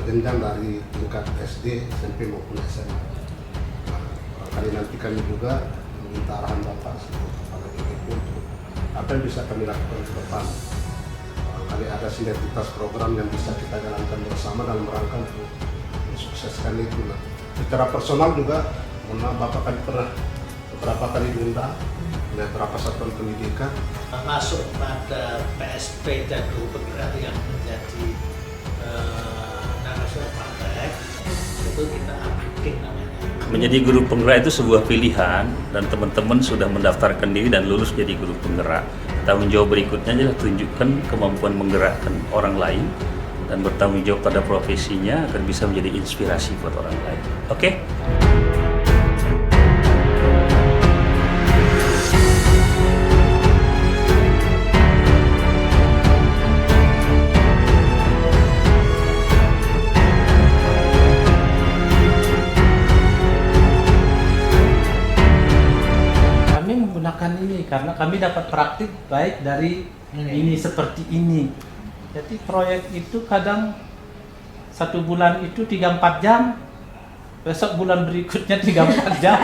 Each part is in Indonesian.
jenjang dari tingkat SD, SMP maupun SMA. Nah, barangkali nanti kami juga meminta arahan Bapak sebagai Kepala BGP untuk apa yang bisa kami lakukan ke depan. Barangkali ada sinergitas program yang bisa kita jalankan bersama dalam rangka untuk mensukseskan itu. Nah, secara personal juga, mohon maaf, Bapak kan pernah beberapa kali diundang oleh beberapa satuan pendidikan. Masuk pada PSP dan guru penggerak yang menjadi nasional praktek, itu kita upgrading namanya. Menjadi guru penggerak itu sebuah pilihan dan teman-teman sudah mendaftarkan diri dan lulus jadi guru penggerak. Tanggung jawab berikutnya adalah tunjukkan kemampuan menggerakkan orang lain dan bertanggung jawab pada profesinya agar bisa menjadi inspirasi buat orang lain. Oke? Menggunakan ini karena kami dapat praktik baik dari ini seperti ini. Jadi proyek itu kadang 1 bulan itu 3-4 jam, besok bulan berikutnya 3-4 jam.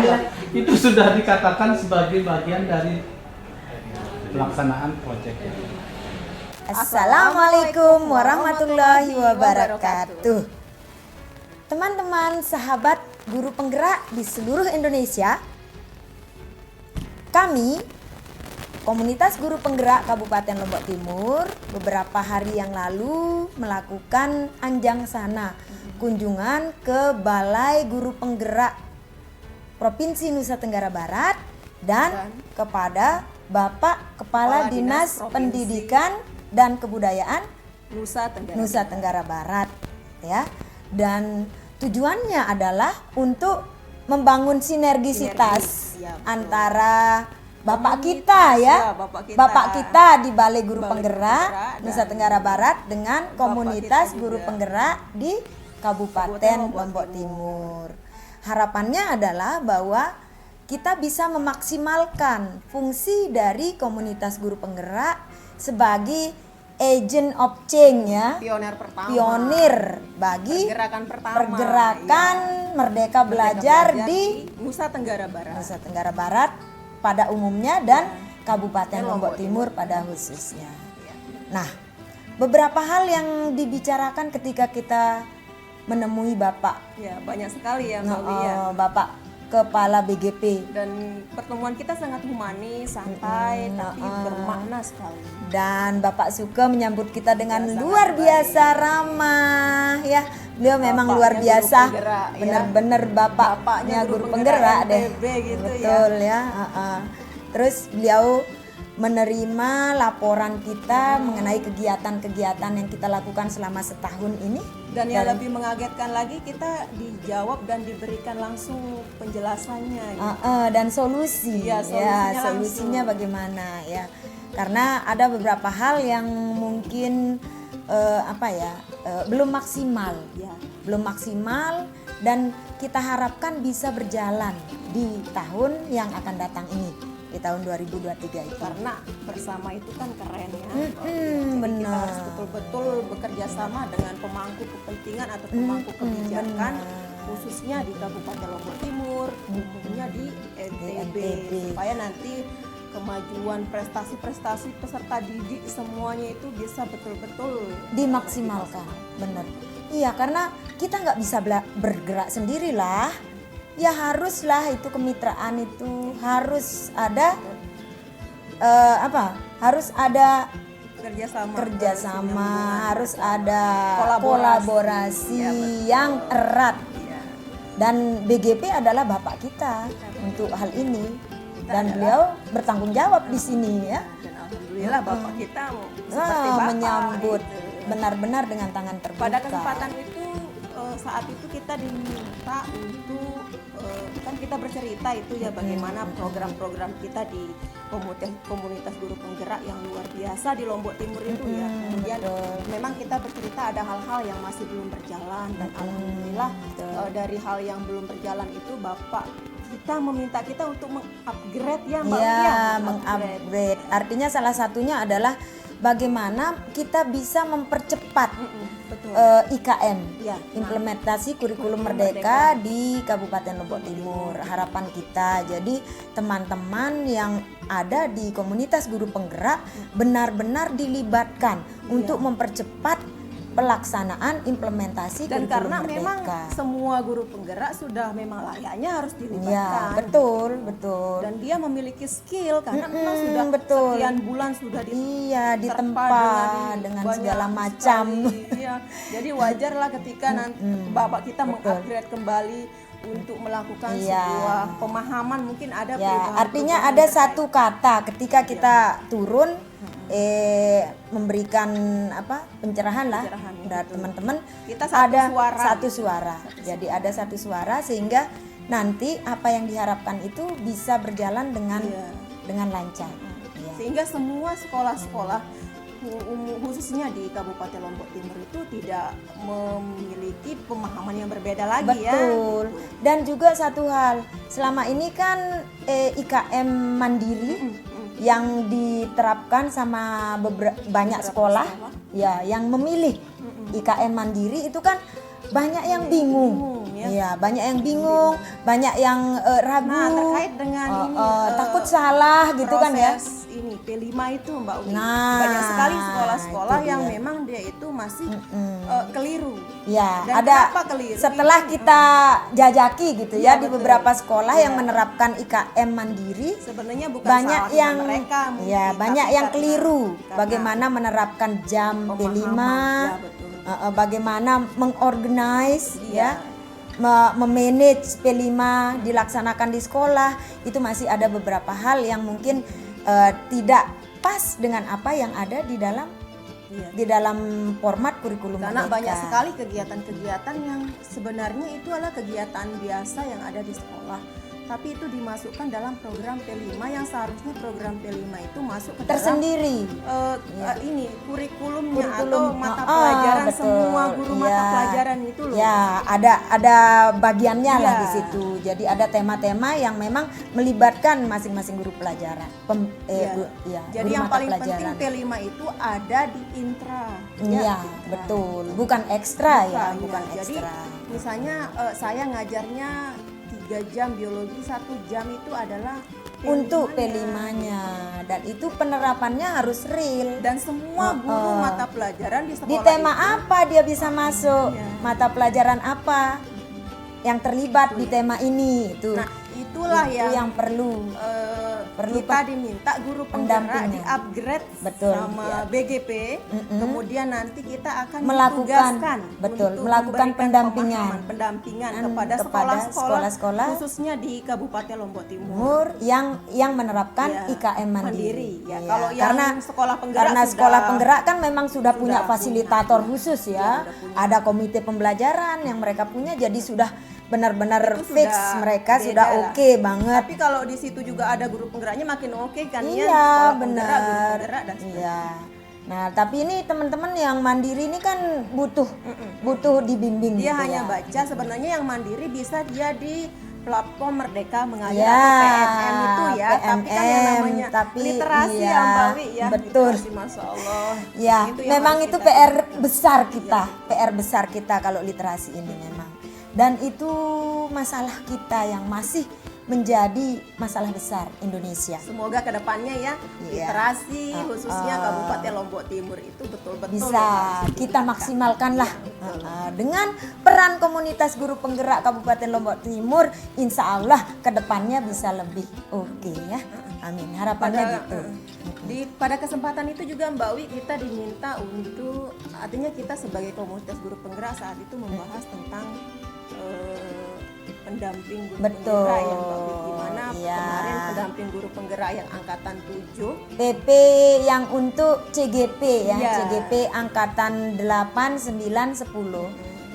Itu sudah dikatakan sebagai bagian dari pelaksanaan proyek. Assalamualaikum warahmatullahi wabarakatuh. Teman-teman, sahabat guru penggerak di seluruh Indonesia, kami, Komunitas Guru Penggerak Kabupaten Lombok Timur, beberapa hari yang lalu melakukan anjang sana kunjungan ke Balai Guru Penggerak Provinsi Nusa Tenggara Barat dan kepada Bapak Kepala Dinas Pendidikan dan Kebudayaan Nusa Tenggara Barat, ya. Dan tujuannya adalah untuk membangun sinergisitas antara Bapak kita Bapak kita di Balai Guru Penggerak Nusa Tenggara Barat dengan komunitas guru penggerak di Kabupaten Lombok Timur. Harapannya adalah bahwa kita bisa memaksimalkan fungsi dari komunitas guru penggerak sebagai agent of change, ya, pionir bagi pergerakan Merdeka Belajar di Nusa Tenggara Barat pada umumnya dan Kabupaten Lombok Timur pada khususnya. Nah, beberapa hal yang dibicarakan ketika kita menemui Bapak. Ya, banyak sekali ya Mbak Lia. Bapak Kepala BGP. Dan pertemuan kita sangat humanis, santai, tapi bermakna sekali. Dan Bapak Suke menyambut kita dengan luar biasa ramah, ya. Beliau memang luar biasa, benar-benar bapaknya guru penggerak deh. Gitu, betul ya. Terus beliau menerima laporan kita mengenai kegiatan-kegiatan yang kita lakukan selama setahun ini. Dan yang lebih mengagetkan lagi, kita dijawab dan diberikan langsung penjelasannya. Dan solusi, solusinya bagaimana, ya. Karena ada beberapa hal yang mungkin belum maksimal, belum maksimal, dan kita harapkan bisa berjalan di tahun yang akan datang ini, di tahun 2023 itu. Karena bersama itu kan keren ya. Benar. Kita harus betul-betul bekerja sama dengan pemangku kepentingan atau pemangku kebijakan, khususnya di Kabupaten Lombok Timur, umumnya di NTB, supaya nanti kemajuan prestasi-prestasi peserta didik semuanya itu bisa betul-betul dimaksimalkan. Benar. Iya, karena kita nggak bisa bergerak sendirilah. Ya haruslah itu kemitraan itu harus ada harus ada kerjasama, harus ada kolaborasi yang erat. Dan BGP adalah bapak kita untuk hal ini. Dan beliau bertanggung jawab di sini, ya. Dan alhamdulillah bapak kita seperti bapak menyambut gitu. Benar-benar dengan tangan terbuka. Pada kesempatan itu saat itu kita diminta untuk kan kita bercerita itu ya bagaimana program-program kita di komunitas guru penggerak yang luar biasa di Lombok Timur itu ya. Kemudian memang kita bercerita ada hal-hal yang masih belum berjalan dan alhamdulillah dari hal yang belum berjalan itu bapak kita meminta kita untuk mengupgrade ya Mbak. Iya, mengupgrade. Artinya salah satunya adalah bagaimana kita bisa mempercepat Betul. IKM, Ya. implementasi kurikulum merdeka di Kabupaten Lombok Timur. Harapan kita, jadi teman-teman yang ada di komunitas guru penggerak benar-benar dilibatkan untuk mempercepat pelaksanaan implementasi Dan kurikulum karena memang merdeka. semua guru penggerak sudah memang layaknya harus Ya, dilibatkan. betul, betul. Dan dia memiliki skill karena memang Mm-mm, sudah betul. sekian bulan sudah Iya, diterpa ditempa dengan banyak segala macam. sekali. Iya. Jadi wajarlah ketika nanti Bapak kita mengupgrade kembali untuk melakukan Iya. sebuah pemahaman, mungkin ada Ya, perubahan. artinya ada satu kata ketika kita turun memberikan pencerahan lah Pencerahan, ya, dari betul. teman-teman, Kita satu ada suara. satu suara. Jadi ada satu suara sehingga nanti apa yang diharapkan itu bisa berjalan dengan Iya. lancar. Ya. Sehingga semua sekolah-sekolah khususnya di Kabupaten Lombok Timur itu tidak memiliki pemahaman yang berbeda lagi ya. Betul. Dan juga satu hal, selama ini kan IKM mandiri yang diterapkan sama banyak sekolah, ya, yang memilih IKM mandiri itu kan banyak yang bingung. ya. Ya, banyak yang bingung, banyak yang ragu. Nah, terkait dengan ini takut salah gitu kan ya. proses ini P5 itu Mbak Uli. Nah, Banyak sekali sekolah-sekolah itu yang dia. memang dia itu masih keliru. Ya, Dan ada kenapa keliru? setelah kita jajaki gitu ya, Iya, di betul. beberapa sekolah yang Iya. menerapkan IKM mandiri, Sebenarnya bukan banyak salahnya yang mereka, mungkin, ya tapi banyak yang karena- keliru karena bagaimana menerapkan jam P5, pemahaman. Ya, betul. bagaimana mengorganize Iya. ya, memanage P5 dilaksanakan di sekolah, itu masih ada beberapa hal yang mungkin tidak pas dengan apa yang ada di dalam Iya. di dalam format kurikulum Karena merdeka. banyak sekali kegiatan-kegiatan yang sebenarnya itu adalah kegiatan biasa yang ada di sekolah, tapi itu dimasukkan dalam program P5 yang seharusnya program P5 itu masuk ke dalam Tersendiri. ini kurikulumnya atau Kurikulum. mata Ah, pelajaran betul. semua guru mata Iya. pelajaran itu loh. Ya, ada bagiannya lah Iya. di situ. Jadi ada tema-tema yang memang melibatkan masing-masing guru pelajaran. Iya. Jadi guru yang mata paling penting pelajaran. P5 itu ada di intra. Iya, intra. betul. Bukan ekstra ya, Bukan, bukan ya. Jadi ekstra. misalnya saya ngajarnya 3 jam biologi, 1 jam itu adalah Untuk P5-nya. P5-nya, dan itu penerapannya harus real. Dan semua guru mata pelajaran di sekolah Di tema itu, apa dia bisa masuk? Iya. Mata pelajaran apa yang terlibat di tema ini? Itu. nah itulah itu yang perlu. Perlu kita diminta guru penggerak pendampingnya. di-upgrade Betul. sama BGP, kemudian nanti kita akan Melakukan, ditugaskan betul, untuk melakukan memberikan pendampingan. pendampingan Kepada kepada sekolah-sekolah sekolah-sekolah khususnya di Kabupaten Lombok Timur. Timur yang menerapkan Ya, IKM mandiri. ya. Iya, Kalau yang karena sekolah penggerak karena sudah- sekolah penggerak kan memang sudah punya sudah fasilitator punya. khusus Ya, ya. sudah punya. Ada komite pembelajaran yang mereka punya, jadi sudah benar-benar Itu fix, sudah mereka beda sudah lah. oke banget. Tapi kalau di situ juga ada guru penggeraknya makin oke kan ya, Iya, sekolah penggerak, guru benar. penggerak dan sebagainya. Iya. Nah, tapi ini teman-teman yang mandiri ini kan butuh dibimbing Dia gitu hanya ya. baca, sebenarnya yang mandiri bisa dia di platform Merdeka Mengajar Ya, atau PMM itu ya, tapi kan yang PMM, namanya tapi literasi iya, ya Mbak Wi ya, betul. literasi, Masya Allah. Ya, Itu yang memang harus itu kita PR tingkatkan. besar kita, PR besar kita kalau literasi ini memang. Dan itu masalah kita yang masih menjadi masalah besar Indonesia. Semoga kedepannya ya Iya. literasi khususnya Kabupaten Lombok Timur itu betul-betul Bisa yang harus kita ditingkatkan. maksimalkan lah. Dengan peran komunitas guru penggerak Kabupaten Lombok Timur, insya Allah kedepannya bisa lebih oke ya. Amin. Harapannya gitu. Pada kesempatan itu juga Mbak Wi kita diminta untuk, artinya kita sebagai komunitas guru penggerak saat itu membahas tentang pendamping guru Betul, penggerak ya Mbak Wi, gimana iya. kemarin pendamping guru penggerak yang angkatan 7 PP yang untuk CGP ya, Iya. CGP angkatan 8, 9, 10.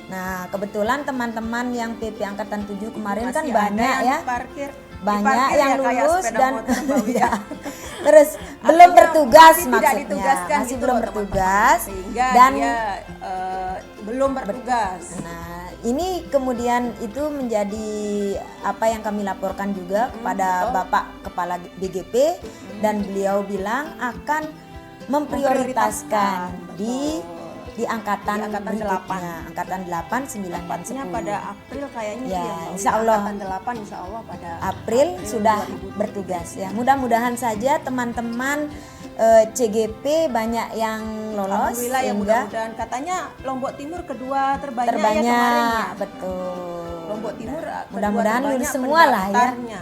Nah, kebetulan teman-teman yang PP angkatan 7 kemarin kan masih ada banyak yang ya. diparkir Banyak yang ya, kayak lulus sepeda dan motor, Mbak Wi, ya. Terus belum Artinya bertugas masih tidak maksudnya. ditugaskan Masih gitu belum loh, teman-teman. bertugas Sehingga dan dia belum bertugas. nah, ini kemudian itu menjadi apa yang kami laporkan juga kepada betul. Bapak Kepala BGP dan beliau bilang akan memprioritaskan di angkatan Di angkatan berikutnya, angkatan 8, 9, dan 10. Pastinya pada April kayaknya Ya, sih Mbak. insya Allah. Angkatan 8 insya Allah pada April sudah 2020. bertugas ya. Mudah-mudahan saja teman-teman CGP banyak yang lolos Alhamdulillah ya, sehingga mudah-mudahan. Katanya Lombok Timur kedua terbanyak, ya kemarin terbanyak, ya. betul. Lombok Timur Mudah-mudahan kedua lulus terbanyak semua lah ya. pendaftarnya.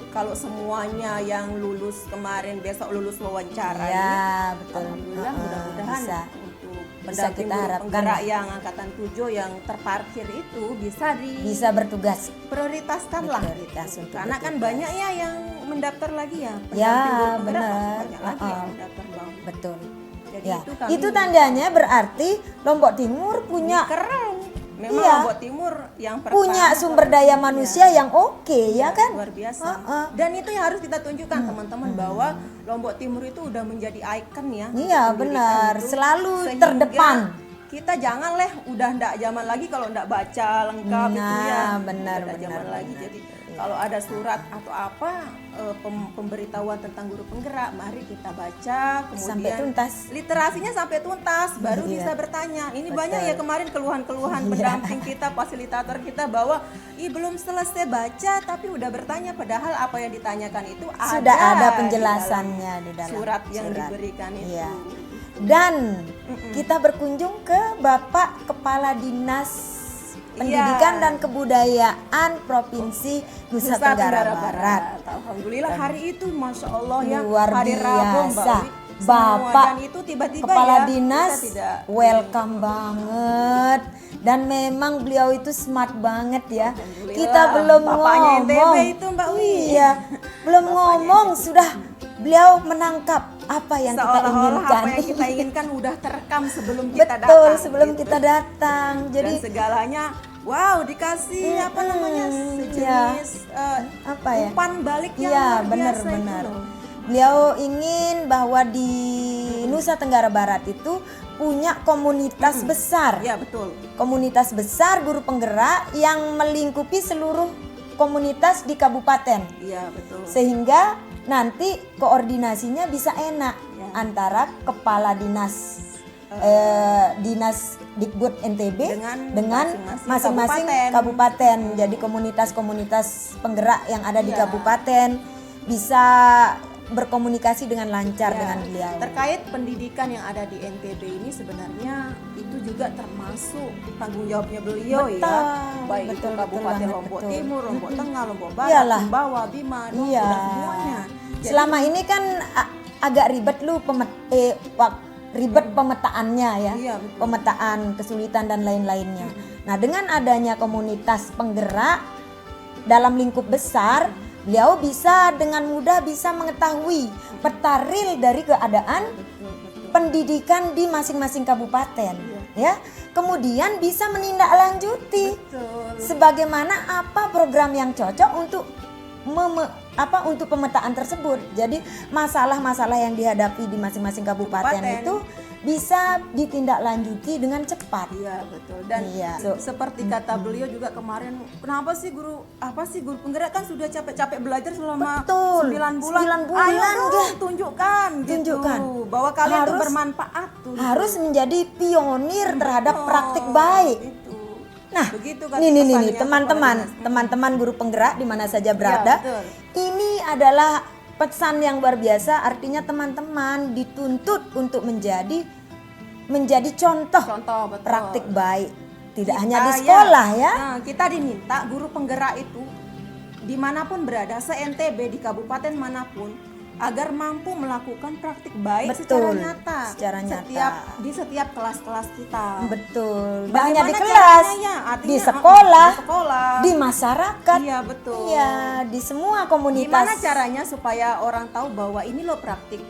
Kalau semuanya yang lulus kemarin besok lulus wawancara Ya, betul. alhamdulillah mudah-mudahan bisa. untuk Bisa pendamping kita guru harapkan. penggerak yang angkatan 7 yang terparkir itu bisa Bisa bertugas. prioritaskan lah Prioritas gitu. untuk Karena kan bertugas. banyak ya yang mendaftar lagi ya pendamping Ya, guru penggerak benar. banyak lagi yang mendaftar Bang. Betul. Jadi Ya, kami itu tandanya berarti Lombok Timur punya keren. Memang Iya. Lombok Timur yang pertama punya sumber daya manusia yang oke ya kan? luar biasa. Heeh. Dan itu yang harus kita tunjukkan teman-teman bahwa Lombok Timur itu udah menjadi ikon ya. Iya, untuk pendidikan benar. itu. Selalu Sehingga terdepan. Kita jangan udah ndak zaman lagi kalau ndak baca lengkap itu Nah, ya. benar, Ndak zaman benar, lagi. benar. Jadi kalau ada surat atau apa pemberitahuan tentang guru penggerak, mari kita baca kemudian Sampai tuntas. literasinya sampai tuntas baru Iya. bisa bertanya. Ini Betul. banyak ya kemarin keluhan-keluhan Iya. pendamping kita, fasilitator kita bahwa belum selesai baca tapi udah bertanya, padahal apa yang ditanyakan itu Sudah ada di penjelasannya di dalam surat yang surat. diberikan itu. Iya. Dan kita berkunjung ke Bapak Kepala Dinas Pendidikan Iya. dan Kebudayaan Provinsi Nusa Tenggara Barat. Alhamdulillah hari itu Masya Allah ya Luar hari Rabu Mbak biasa. Wi, semua. Bapak Dan itu tiba-tiba Kepala ya, Dinas kita tidak welcome banget. Dan memang beliau itu smart banget ya. Alhamdulillah. Kita belum Bapaknya ngomong. NTB itu, Mbak Wi. Iya, belum ngomong sudah beliau menangkap apa yang kita seolah-olah inginkan. apa yang kita inginkan udah terekam sebelum kita Betul, datang. sebelum gitu. kita datang. Dan Jadi segalanya wow dikasih apa namanya sejenis apa ya? umpan balik yang Iya, luar benar biasa itu benar. loh. Beliau ingin bahwa di Nusa Tenggara Barat itu punya komunitas besar. Iya betul. Komunitas besar guru penggerak yang melingkupi seluruh komunitas di kabupaten. Iya betul. Sehingga nanti koordinasinya bisa enak Ya. antara kepala dinas Dinas Dikbud NTB Dengan masing-masing kabupaten. kabupaten. Jadi komunitas-komunitas penggerak yang ada di Ya. kabupaten bisa berkomunikasi dengan lancar Ya, dengan beliau. terkait pendidikan yang ada di NTB ini sebenarnya itu juga termasuk tanggung jawabnya beliau Betul, ya, baik itu betul Kabupaten banget, Lombok betul. Timur, Lombok Tengah, Lombok Barat, Iyalah. Sumbawa, Bima, Dompu, Iya. dan semuanya. Jadi, Selama ini kan agak ribet lu ribet pemetaannya ya. Iya, betul. Pemetaan kesulitan dan lain-lainnya. Nah, dengan adanya komunitas penggerak dalam lingkup besar, beliau bisa dengan mudah bisa mengetahui peta real dari keadaan pendidikan di masing-masing kabupaten, ya. Kemudian bisa menindaklanjuti betul. sebagaimana apa program yang cocok untuk untuk pemetaan tersebut. Jadi masalah-masalah yang dihadapi di masing-masing kabupaten Kabupaten. itu bisa ditindaklanjuti dengan cepat. Iya betul. Dan Iya. seperti kata beliau juga kemarin, kenapa sih guru penggerak kan sudah capek-capek belajar selama Betul. 9 bulan. 9 bulan, Ayo dong, ya. tunjukkan Tunjukkan. gitu. Bahwa kalian tuh Harus- bermanfaat tuh. Harus menjadi pionir terhadap Oh, praktik baik. gitu. Nah, begitu kan nih pesannya teman-teman, kepada teman-teman guru penggerak di mana saja berada. betul. Ini adalah pesan yang luar biasa, artinya teman-teman dituntut untuk menjadi contoh Contoh betul. praktik baik. Tidak Kita hanya di sekolah ya. Nah, kita diminta guru penggerak itu dimanapun berada, se-NTB di kabupaten manapun, agar mampu melakukan praktik baik secara Betul, nyata. secara nyata. Di setiap kelas-kelas kita. Betul. Bagaimana Hanya di kelas, caranya ya? Artinya, di sekolah, di sekolah, di masyarakat. Iya betul. Iya, di semua komunitas. Gimana caranya supaya orang tahu bahwa ini loh praktik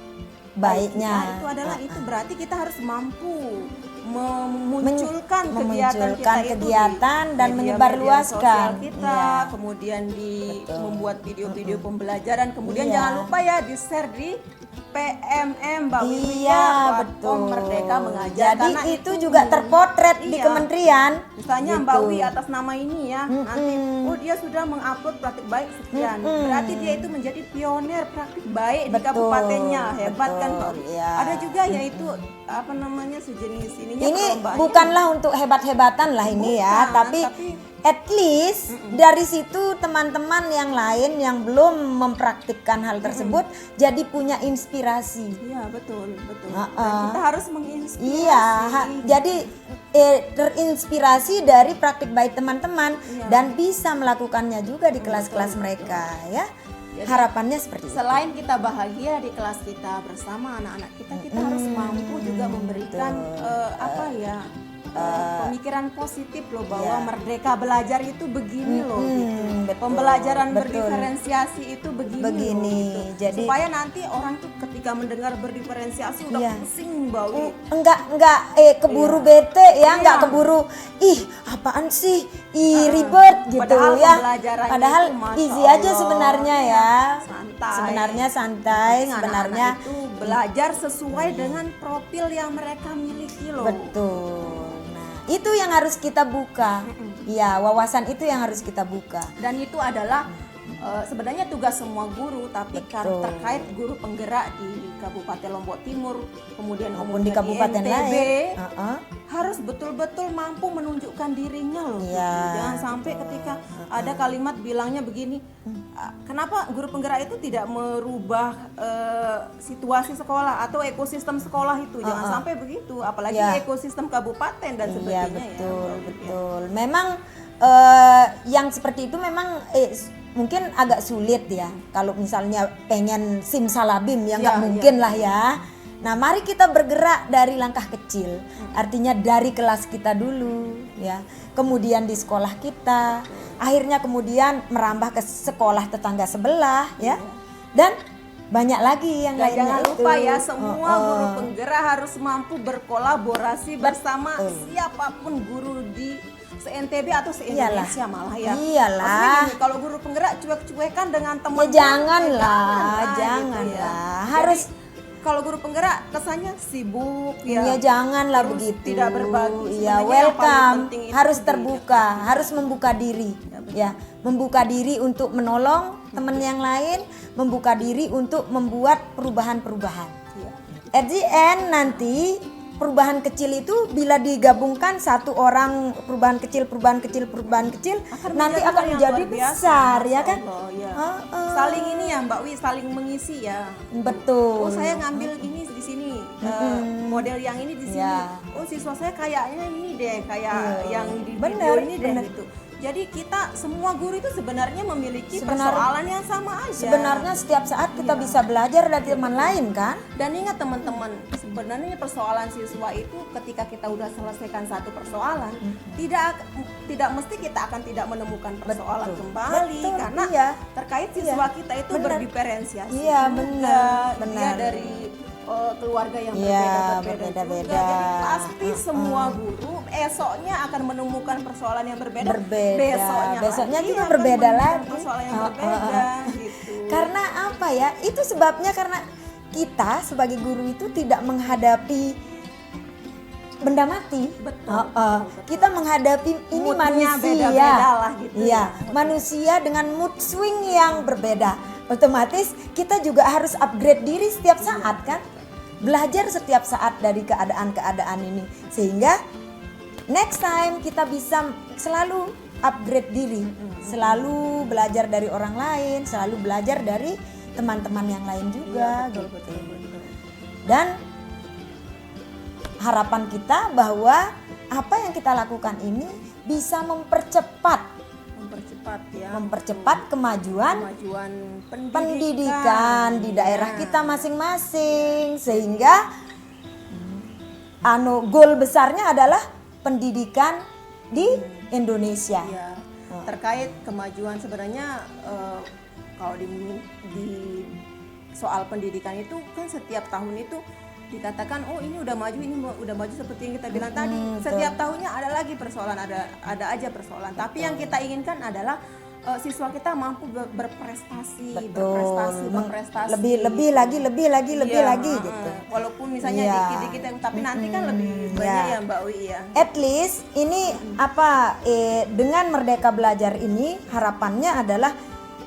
baiknya? Nah, itu adalah itu berarti kita harus mampu memunculkan kegiatan kita itu kegiatan di dan media-media menyebarluaskan. sosial kita, Iya. kemudian Betul. membuat video-video pembelajaran, kemudian Iya. jangan lupa ya di share di PMM Mbak Wiwi Iya, ya, betul. Platform Merdeka Mengajar. Jadi Karena itu juga terpotret terpotret di Iya. kementerian. Misalnya gitu. Mbak Wi atas nama ini ya, nanti dia sudah mengupload praktik baik sekian. Berarti dia itu menjadi pionir praktik baik di Betul, kabupatennya. Hebat kan betul, Mbak Wi? ya. Ada juga yaitu apa namanya sejenis ininya Ini perlombaannya. bukanlah untuk hebat-hebatan lah ini ya, Bukan, tapi at least dari situ teman-teman yang lain yang belum mempraktikkan hal tersebut jadi punya inspirasi. Iya betul betul. Heeh. Dan kita harus menginspirasi. Iya, jadi terinspirasi dari praktik baik teman-teman Iya. dan bisa melakukannya juga di kelas-kelas mereka ya. Jadi, Harapannya seperti itu. Selain kita bahagia di kelas kita bersama anak-anak kita, kita harus mampu juga memberikan apa ya pemikiran positif loh bahwa Iya. merdeka belajar itu begini loh gitu. betul, Pembelajaran betul. berdiferensiasi itu begini, Begini, loh gitu. jadi- Supaya nanti orang tuh ketika mendengar berdiferensiasi udah Iya. pusing bau. Enggak keburu bete ya, enggak Iya. keburu apaan sih, ribet gitu Padahal ya. pembelajarannya Padahal itu, Masya easy aja Allah, sebenarnya ya. santai. Sebenarnya santai, Penting sebenarnya anak-anak itu belajar sesuai dengan profil yang mereka miliki loh. betul. Nah, itu yang harus kita buka. Ya, wawasan itu yang harus kita buka. Dan itu adalah sebenarnya tugas semua guru, tapi kan Betul. terkait guru penggerak di Kabupaten Lombok Timur, kemudian Maupun di umumnya kabupaten NTB, lain. Heeh. harus betul-betul mampu menunjukkan dirinya loh. Iya, Jangan sampai ketika ada kalimat bilangnya begini, kenapa guru penggerak itu tidak merubah situasi sekolah atau ekosistem sekolah itu? Jangan sampai begitu, apalagi Iya. ekosistem kabupaten dan Iya, sebagainya betul, ya. betul. Memang yang seperti itu memang mungkin agak sulit ya. Kalau misalnya pengen simsalabim ya nggak Iya, mungkin lah ya. Nah, mari kita bergerak dari langkah kecil. Artinya dari kelas kita dulu ya. Kemudian di sekolah kita, akhirnya kemudian merambah ke sekolah tetangga sebelah ya. Dan banyak lagi yang Dan lainnya jangan itu. lupa ya, semua guru penggerak harus mampu berkolaborasi bersama siapapun guru di se-NTB atau se-Indonesia malah ya. Iyalah. Maksudnya gini, kalau guru penggerak cuek-cuekan dengan teman Ya janganlah, janganlah. Harus kalau guru penggerak kesannya sibuk ya janganlah terus begitu. tidak berbagi. Ya Sebenarnya yang paling welcome, penting itu harus di- terbuka, harus membuka diri. Ya, membuka diri untuk menolong teman yang lain, membuka diri untuk membuat perubahan-perubahan. Iya. At the end nanti perubahan kecil itu bila digabungkan satu orang perubahan kecil nanti menjadi akan hal yang menjadi luar biasa, besar ya Masya kan? Allah, ya. Heeh. Saling ini ya Mbak Wi, saling mengisi ya. Betul. Oh saya ngambil ini di sini, model yang ini di sini. Ya. Oh siswa saya kayaknya ini deh, kayak yang di Benar, video ini deh benar. gitu. Jadi kita semua guru itu sebenarnya memiliki Sebenarnya- persoalan yang sama aja. Sebenarnya setiap saat kita bisa belajar dari teman lain kan? Dan ingat teman-teman, sebenarnya persoalan siswa itu ketika kita udah selesaikan satu persoalan, tidak mesti kita akan tidak menemukan persoalan Betul. kembali Betul, karena iya. terkait siswa kita itu Benar. berdiferensiasi. Iya, juga. benar, Dia benar. dari keluarga yang Iya, berbeda-beda berbeda-beda. juga. Jadi pasti semua guru esoknya akan menemukan persoalan yang berbeda. Besoknya lagi juga akan berbeda menemukan lagi. persoalan yang Oh, berbeda gitu. Karena apa ya? Itu sebabnya karena kita sebagai guru itu tidak menghadapi benda mati. Betul, Heeh. Kita menghadapi ini Moodnya manusia. beda-beda lah gitu Iya, ya. manusia dengan mood swing yang berbeda. Otomatis kita juga harus upgrade diri setiap saat kan? Belajar setiap saat dari keadaan-keadaan ini sehingga next time kita bisa selalu upgrade diri, selalu belajar dari orang lain, selalu belajar dari teman-teman yang lain juga gitu. Dan harapan kita bahwa apa yang kita lakukan ini bisa mempercepat kemajuan pendidikan di daerah kita masing-masing sehingga goal besarnya adalah pendidikan di Indonesia. Ya, terkait kemajuan sebenarnya kalau di soal pendidikan itu kan setiap tahun itu dikatakan oh ini udah maju seperti yang kita bilang tadi. Setiap tahunnya ada lagi persoalan, ada aja persoalan. Tapi yang kita inginkan adalah siswa kita mampu berprestasi, Betul. berprestasi. Lebih lagi Iya, gitu. Walaupun misalnya Iya. dikit-dikit, tapi nanti kan lebih banyak Iya. ya Mbak Wi ya. At least ini dengan Merdeka Belajar ini harapannya adalah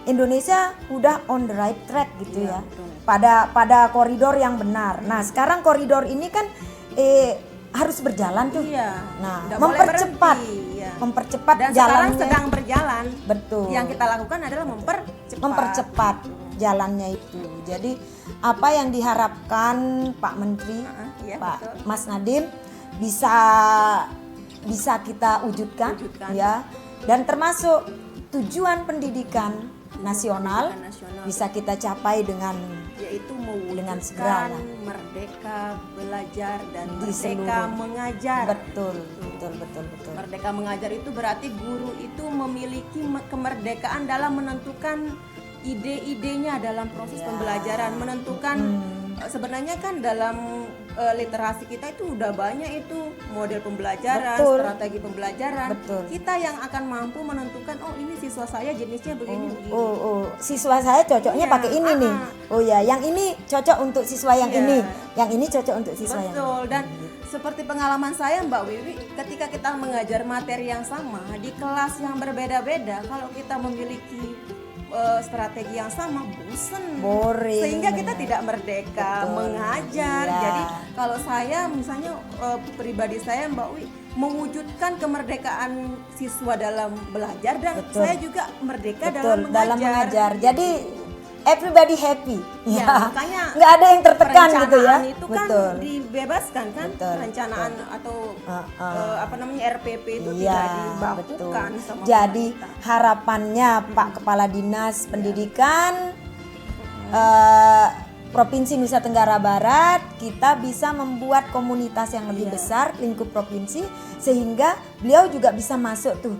Indonesia udah on the right track gitu ya. Pada koridor yang benar. Nah, sekarang koridor ini kan harus berjalan tuh. Iya. Nah, Nggak boleh mempercepat berhenti, iya. mempercepat Dan sekarang jalannya. sedang berjalan. Betul. Yang kita lakukan adalah mempercepat jalannya itu. Jadi apa yang diharapkan Pak Menteri, Iya, Pak betul. Mas Nadiem bisa kita wujudkan, ya. Dan termasuk tujuan pendidikan nasional nasional. bisa kita capai dengan Yaitu dengan segera mewujudkan lah. merdeka belajar dan Di merdeka seluruh. mengajar. betul. Merdeka mengajar itu berarti guru itu memiliki kemerdekaan dalam menentukan ide-idenya dalam proses pembelajaran, menentukan sebenarnya kan dalam literasi kita itu udah banyak itu model pembelajaran, Betul. strategi pembelajaran. Betul. Kita yang akan mampu menentukan oh ini siswa saya jenisnya begini begini. Oh, siswa saya cocoknya Iya, pakai ini nih. Oh ya, yang ini cocok untuk siswa yang Iya. ini, yang ini cocok untuk siswa yang Betul, ini. dan seperti pengalaman saya Mbak Wiwi, ketika kita mengajar materi yang sama di kelas yang berbeda-beda, kalau kita memiliki strategi yang sama, bosen, Boring, sehingga kita benar. tidak merdeka Betul. mengajar. Iya. Jadi kalau saya misalnya pribadi saya Mbak Wiwi mewujudkan kemerdekaan siswa dalam belajar dan Betul. saya juga merdeka Betul, dalam mengajar. Jadi everybody happy. Ya, Ya. makanya Nggak ada yang tertekan gitu ya. perencanaan itu kan Betul. dibebaskan kan, Betul, perencanaan atau apa namanya RPP itu Iya, tidak betul. dibakukan sama Jadi pemerintah. harapannya Pak Kepala Dinas Pendidikan Provinsi Nusa Tenggara Barat, kita bisa membuat komunitas yang lebih besar, lingkup provinsi, sehingga beliau juga bisa masuk tuh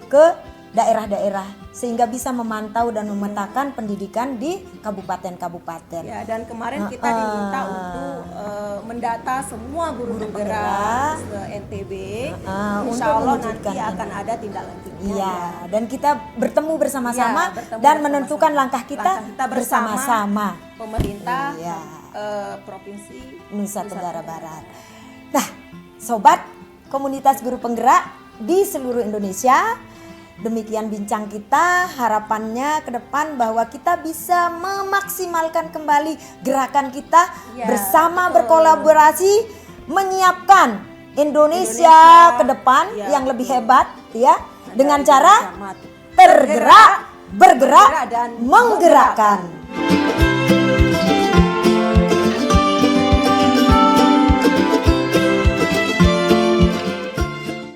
ke daerah-daerah, sehingga bisa memantau dan memetakan pendidikan di kabupaten-kabupaten. Ya, dan kemarin kita diminta untuk mendata semua guru penggerak NTB. untuk Insya Allah mewujudkan nanti ini. akan ada tindak lanjutnya. Iya, dan kita bertemu bersama-sama Iya, bertemu dan bersama-sama. menentukan langkah kita, Langkah kita bersama. bersama-sama. Pemerintah Iya. provinsi Nusa Tenggara Barat. Nah, sobat komunitas guru penggerak di seluruh Indonesia, demikian bincang kita. Harapannya ke depan bahwa kita bisa memaksimalkan kembali gerakan kita Ya, bersama betul. berkolaborasi menyiapkan Indonesia ke depan ya, yang lebih betul. hebat ya, dengan Dari cara bersama. tergerak, bergerak dan menggerakkan.